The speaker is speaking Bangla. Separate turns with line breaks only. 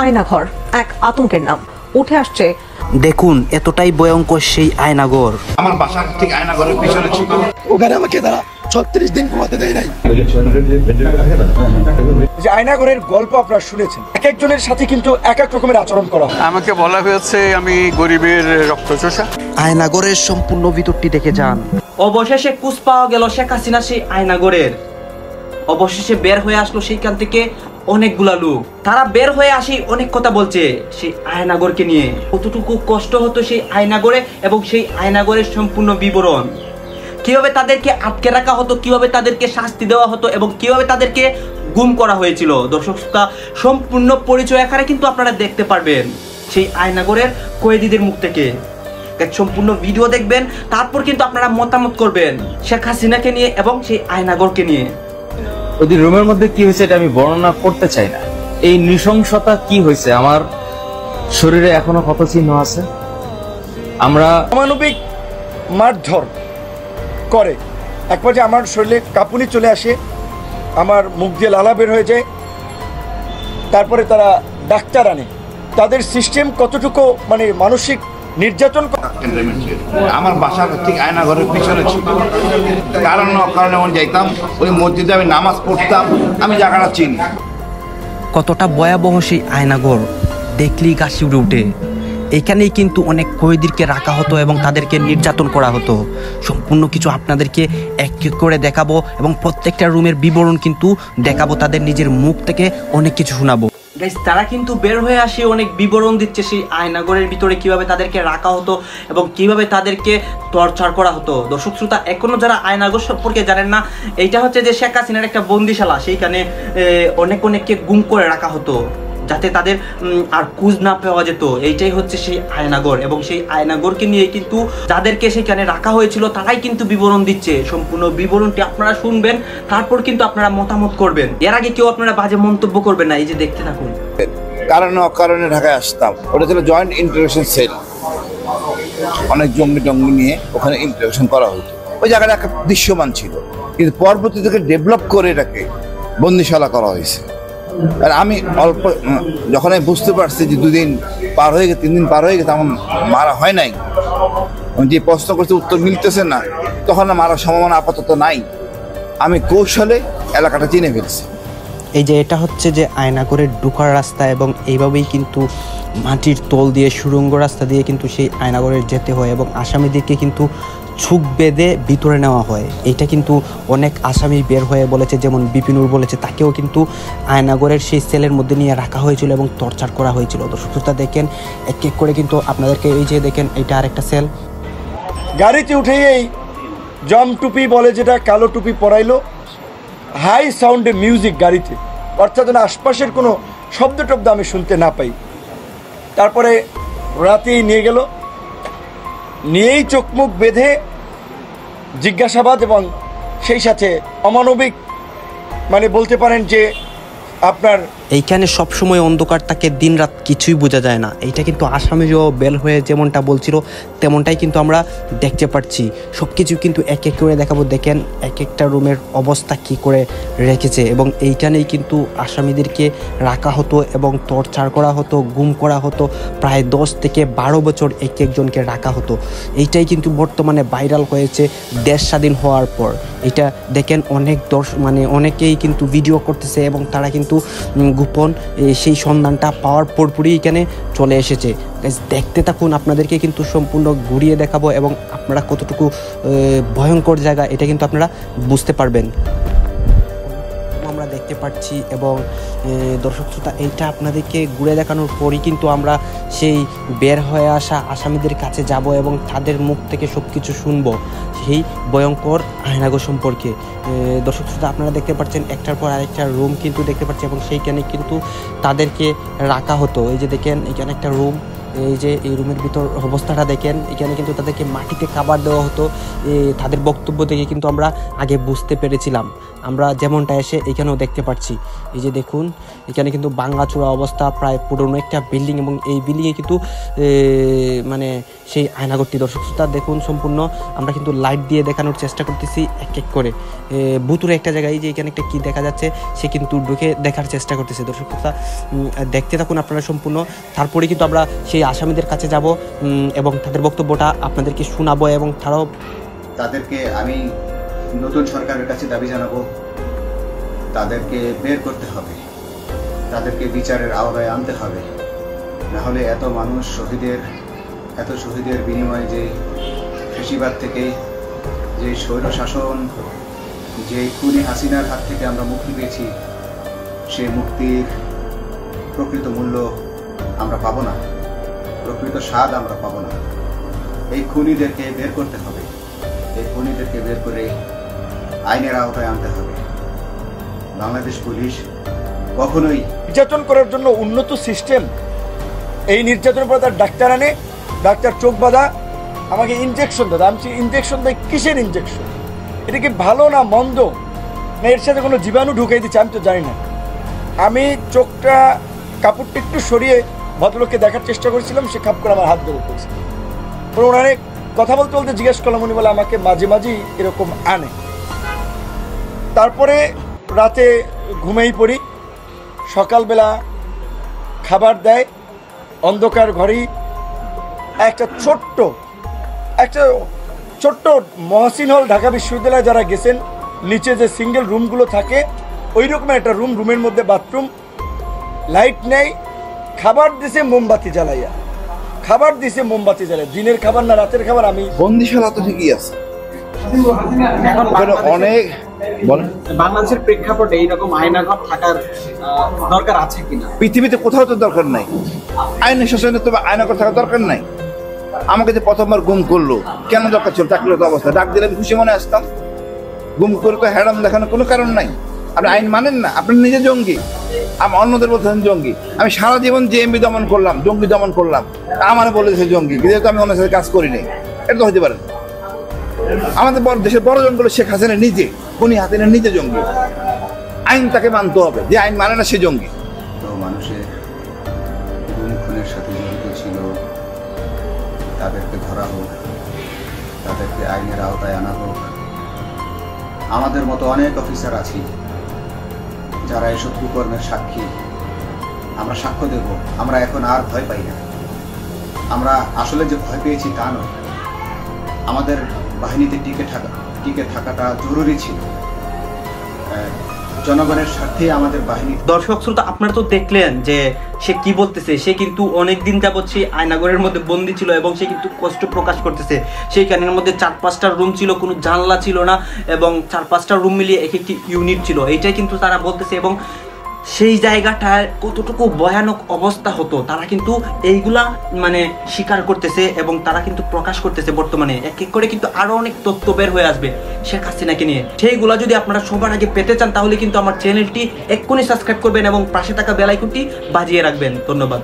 আয়নাঘর এক আতঙ্কের নাম উঠে আসছে।
দেখুন এতটাই ভয়ঙ্কর সেই আয়নাঘর।
আমার বাসার ঠিক আয়নাঘরের পিছনে ছিল।
ওখানে আমাকে তারা 36 দিন ঘুমাতে দেয় নাই।
যে আয়নাঘরের গল্প আপনারা শুনেছেন, এক একজনের সাথে কিন্তু এক এক রকমের আচরণ করা হয়।
আমাকে বলা হয়েছে আমি গরিবের রক্তচোষা।
আয়নাঘরের সম্পূর্ণ ভিতরটি দেখে যান।
অবশেষে কুচ পাওয়া গেল শেখ হাসিনা সেই আয়নাঘরের। অবশেষে বের হয়ে আসলো সেইখান থেকে অনেকগুলা লোক। তারা বের হয়ে আসি অনেক কথা বলছে সেই আয়নাঘরকে নিয়ে, কতটুকু কষ্ট হতো সেই আয়নাঘরে এবং সেই আয়নাঘরের সম্পূর্ণ বিবরণ, কিভাবে তাদেরকে আটকে রাখা হতো, কিভাবে তাদেরকে শাস্তি দেওয়া হতো এবং কিভাবে তাদেরকে গুম করা হয়েছিল। দর্শক শ্রোতা, সম্পূর্ণ পরিচয় এখানে কিন্তু আপনারা দেখতে পারবেন সেই আয়নাঘরের কয়েদিদের মুখ থেকে। সম্পূর্ণ ভিডিও দেখবেন, তারপর কিন্তু আপনারা মতামত করবেন শেখ হাসিনাকে নিয়ে এবং সেই আয়নাঘরকে নিয়ে।
ওদের রুমের মধ্যে কি হয়েছে এটা আমি বর্ণনা করতে চাই না। এই নৃশংসতা কি হয়েছে, আমার শরীরে এখনো ক্ষত চিহ্ন আছে। আমরা
অমানবিক মারধর করে, এক পর্যায়ে আমার শরীরে কাঁপুনি চলে আসে, আমার মুখ দিয়ে লালা বের হয়ে যায়। তারপরে তারা ডাক্তার আনে। তাদের সিস্টেম কতটুকু মানে মানসিক নির্যাতন।
আমার বাসার ঠিক আয়নাঘরের পিছনে ছিল। কারণ অকারণে আমি যাইতাম ওই মসজিদে, আমি নামাজ পড়তাম, আমি জায়গাটা চিনি।
কতটা ভয়াবহ সেই আয়নাঘর দেখলেই গা শিউরে উঠে। এখানেই কিন্তু অনেক কয়েদিকে রাখা হতো এবং তাদেরকে নির্যাতন করা হতো। সম্পূর্ণ কিছু আপনাদেরকে এক এক করে দেখাবো এবং প্রত্যেকটা রুমের বিবরণ কিন্তু দেখাবো, তাদের নিজের মুখ থেকে অনেক কিছু শোনাবো।
গাইস, তারা কিন্তু বের হয়ে আসে অনেক বিবরণ দিচ্ছে সেই আয়নাঘরের ভিতরে কিভাবে তাদেরকে রাখা হতো এবং কিভাবে তাদেরকে টর্চার করা হতো। দর্শক শ্রোতা, এখনো যারা আয়নাঘর সম্পর্কে জানেন না, এইটা হচ্ছে যে শেখ হাসিনার একটা বন্দিশালা। সেইখানে অনেককে গুম করে রাখা হতো যাতে তাদের আর কুজ না পাওয়া যেত। এইটাই হচ্ছে সেই আয়নাঘর এবং সেই আয়নাঘরকে নিয়ে কিন্তু যাদেরকে সেখানে রাখা হয়েছিল তারাই কিন্তু বিবরণ দিচ্ছে। সম্পূর্ণ বিবরণটি আপনারা শুনবেন, তারপর কিন্তু আপনারা মতামত করবেন। এর আগে কেউ আপনারা বাজে মন্তব্য করবেন না। এই যে দেখতে থাকুন।
কারণে অকারণে ঢাকায় আসতাম। ওটা ছিল জয়েন্ট ইন্টারোগেশন সেল। অনেক জঙ্গি টঙ্গি নিয়ে ওখানে ইন্টারোগেশন করা হতো। ওই জায়গাটা একটা দৃশ্যমান ছিল, কিন্তু পরবর্তী থেকে ডেভেলপ করে এটাকে বন্দিশালা করা হয়েছে। আর আমি অল্প যখন আমি বুঝতে পারছি যে 2 দিন পার হয়ে গেছে, 3 দিন পার হয়ে গেছে, আমার মারা হয় নাই, যে প্রশ্ন করছে উত্তর মিলতেছে না, তখন মারার সম্ভাবনা আপাতত নাই। আমি কৌশলে এলাকাটা চিনে ফেলছি।
এই যে এটা হচ্ছে যে আয়নাঘরের ঢোকার রাস্তা এবং এইভাবেই কিন্তু মাটির তল দিয়ে সুড়ঙ্গ রাস্তা দিয়ে কিন্তু সেই আয়নাঘরে যেতে হয় এবং আসামিদেরকে কিন্তু ছুক বেঁধে ভিতরে নেওয়া হয়। এইটা কিন্তু অনেক আসামি বের হয়ে বলেছে, যেমন বিপিনুর বলেছে, তাকেও কিন্তু আয়নাঘরের সেই সেলের মধ্যে নিয়ে রাখা হয়েছিল এবং টর্চার করা হয়েছিল। দর্শক শ্রোতা, দেখেন এক এক করে কিন্তু আপনাদেরকে, এই যে দেখেন এটা আরেকটা সেল।
গাড়িতে উঠেই এই জম টুপি বলে যেটা, কালো টুপি পরাইলো, হাই সাউন্ডে মিউজিক গাড়িতে, অর্থাৎ আশপাশের কোনো শব্দ টব্দ আমি শুনতে না পাই। তারপরে রাতেই নিয়ে গেল, নিয়েই চোখ মুখ বেঁধে জিজ্ঞাসাবাদ এবং সেই সাথে অমানবিক, মানে বলতে পারেন যে আপনার
এইখানে সবসময় অন্ধকার থাকে, দিন রাত কিছুই বোঝা যায় না। এইটা কিন্তু আসামিও বেল হয়ে যেমনটা বলছিল তেমনটাই কিন্তু আমরা দেখতে পাচ্ছি। সব কিছু কিন্তু এক এক করে দেখাবো। দেখেন এক একটা রুমের অবস্থা কি করে রেখেছে এবং এইখানেই কিন্তু আসামিদেরকে রাখা হতো এবং টর্চার করা হতো, গুম করা হতো। প্রায় 10 থেকে 12 বছর এক একজনকে রাখা হতো। এইটাই কিন্তু বর্তমানে ভাইরাল হয়েছে দেশ স্বাধীন হওয়ার পর। এটা দেখেন অনেক অনেকেই কিন্তু ভিডিও করতেছে এবং তারা কিন্তু গোপন সেই সন্ধানটা পাওয়ার পরপরই এখানে চলে এসেছে। দেখতে থাকুন, আপনাদেরকে কিন্তু সম্পূর্ণ ঘুরিয়ে দেখাবো এবং আপনারা কতটুকু ভয়ঙ্কর জায়গা এটা কিন্তু আপনারা বুঝতে পারবেন। আমরা দেখতে পাচ্ছি এবং দর্শক শ্রোতা, এইটা আপনাদেরকে ঘুরে দেখানোর পরই কিন্তু আমরা সেই বের হয়ে আসা আসামিদের কাছে যাব এবং তাদের মুখ থেকে সব কিছু শুনবো সেই ভয়ঙ্কর আয়নাঘর সম্পর্কে। দর্শক শ্রোতা, আপনারা দেখতে পাচ্ছেন একটার পর আরেকটা রুম কিন্তু দেখতে পাচ্ছি এবং সেইখানে কিন্তু তাদেরকে রাখা হতো। এই যে দেখেন এখানে একটা রুম, এই যে এই রুমের ভিতর অবস্থাটা দেখেন। এখানে কিন্তু তাদেরকে মাটিতে খাবার দেওয়া হতো। তাদের বক্তব্য থেকে কিন্তু আমরা আগে বুঝতে পেরেছিলাম। আমরা যেমনটা এসে এখানেও দেখতে পাচ্ছি। এই যে দেখুন এখানে কিন্তু ভাঙাচোরা অবস্থা, প্রায় পুরনো একটা বিল্ডিং, এবং এই বিল্ডিংয়ে কিন্তু মানে সেই আয়নাঘরটি দর্শক শ্রোতা দেখুন সম্পূর্ণ আমরা কিন্তু লাইট দিয়ে দেখানোর চেষ্টা করতেছি এক এক করে। ভুতুরে একটা জায়গায় যে এখানে একটা কী দেখা যাচ্ছে সে কিন্তু ঢুকে দেখার চেষ্টা করতেছে। দর্শক শ্রোতা দেখতে থাকুন আপনারা সম্পূর্ণ, তারপরে কিন্তু আমরা সেই আসামিদের কাছে যাব এবং তাদের বক্তব্যটা আপনাদেরকে শোনাবো, এবং
তাদেরকে আমি নতুন সরকারের কাছে দাবি জানাবো, তাদেরকে বের করতে হবে, তাদেরকে বিচারের আওতায় আনতে হবে। নাহলে এত মানুষ শহীদের বিনিময়ে যে ফ্যাসিবাদ থেকে, যে স্বৈর শাসন, যে খুনি হাসিনার হাত থেকে আমরা মুক্তি পেয়েছি, সেই মুক্তির প্রকৃত মূল্য আমরা পাবো না, প্রকৃত স্বাদ আমরা পাবো না। এই খুনিদেরকে বের করতে হবে, এই খুনিদেরকে বের করে আইনের আওতায় আনতে হবে। বাংলাদেশ পুলিশ কখনোই
নির্যাতন করার জন্য উন্নত সিস্টেম, এই নির্যাতনের পরে তার ডাক্তার আনে, ডাক্তার চোখ বাঁধা, আমাকে ইনজেকশন দেয়। আমি ইনজেকশন দেয় কিসের ইনজেকশন? এটা কি ভালো না মন্দ, না এর সাথে কোনো জীবাণু ঢুকাই দিচ্ছে আমি তো জানি না। আমি চোখটা কাপড়টা একটু সরিয়ে ভদ্রলোককে দেখার চেষ্টা করেছিলাম, সে খাপ করে আমার হাত ধরে পড়েছে। ওনারে কথা বলতে বলতে জিজ্ঞেস করলাম, উনি বলে আমাকে মাঝে মাঝেই এরকম আনে। তারপরে রাতে ঘুমেই পড়ি, সকালবেলা খাবার দেয় অন্ধকার ঘরেই। একটা ছোট্ট মহসিন হল, ঢাকা বিশ্ববিদ্যালয়ে যারা গেছেন, নিচে যে সিঙ্গেল রুমগুলো থাকে ওই রকমের একটা রুমের মধ্যে বাথরুম, লাইট নেই, খাবার দিছে মোমবাতি জ্বালাইয়া, দিনের খাবার না রাতের খাবার। আমি
বন্দিশালা তো ঠিকই আছে, অনেক বলেন
বাংলাদেশের প্রেক্ষাপটে এইরকম আয়নাঘর থাকার দরকার আছে কিনা?
পৃথিবীতে কোথাও তো দরকার নাই আইনের শাসনে, তবে আয়নাঘর থাকার দরকার নাই। আমাকে যে প্রথমবার গুম করলো কেন দরকার ছিল? থাকলে তো অবস্থা ডাক দিলে আমি খুশি মনে আসতাম। গুম করে তো হ্যাডাম দেখানোর কোনো কারণ নাই। আপনি আইন মানেন না, আপনি নিজে জঙ্গি, আমি অন্যদের বলতেছেন জঙ্গি। আমি সারা জীবন জেএমবি দমন করলাম, জঙ্গি দমন করলাম, আমার বলেছে জঙ্গি, যেহেতু আমি অন্য সাথে কাজ করিনি। এটা তো হতে পারে না। আমাদের দেশের বড় জঙ্গি শেখ হাসিনা নিজে, খুনি হাসিনা নিজে জঙ্গি। আইন তাকে মানতে হবে, যে আইন মানে না সে জঙ্গি।
তো মানুষের গুম খুনের সাথে জড়িত ছিল, তাদেরকে ধরা হোক, তাদেরকে আইনের আওতায় আনা হোক। আমাদের মতো অনেক অফিসার আছি যারা এসব কুকর্মের সাক্ষী, আমরা সাক্ষ্য দেব। আমরা এখন আর ভয় পাই না। আমরা আসলে যে ভয় পেয়েছি তা নয়, আমাদের বাহিনীতে টিকে থাকাটা জরুরি ছিল। জনগণের স্বার্থে আমাদের বাহিনী।
দর্শক শ্রোতা আপনারা তো দেখলেন যে সে কি বলতেছে। সে কিন্তু অনেকদিন যাবৎ সেই আয়নাঘরের মধ্যে বন্দি ছিল এবং সে কিন্তু কষ্ট প্রকাশ করতেছে। সেইখানের মধ্যে 4-5টা রুম ছিল, কোনো জানলা ছিল না, এবং 4-5টা রুম মিলিয়ে এক একটি ইউনিট ছিল, এইটাই কিন্তু তারা বলতেছে। এবং সেই জায়গাটায় কতটুকু ভয়ানক অবস্থা হতো তারা কিন্তু এইগুলা মানে স্বীকার করতেছে এবং তারা কিন্তু প্রকাশ করতেছে। বর্তমানে এক এক করে কিন্তু আরো অনেক তথ্য বের হয়ে আসবে শেখ হাসিনাকে নিয়ে। সেইগুলা যদি আপনারা সবার আগে পেতে চান তাহলে কিন্তু আমার চ্যানেলটি এক্ষুনি সাবস্ক্রাইব করবেন এবং পাশে থাকা বেল আইকনটি বাজিয়ে রাখবেন। ধন্যবাদ।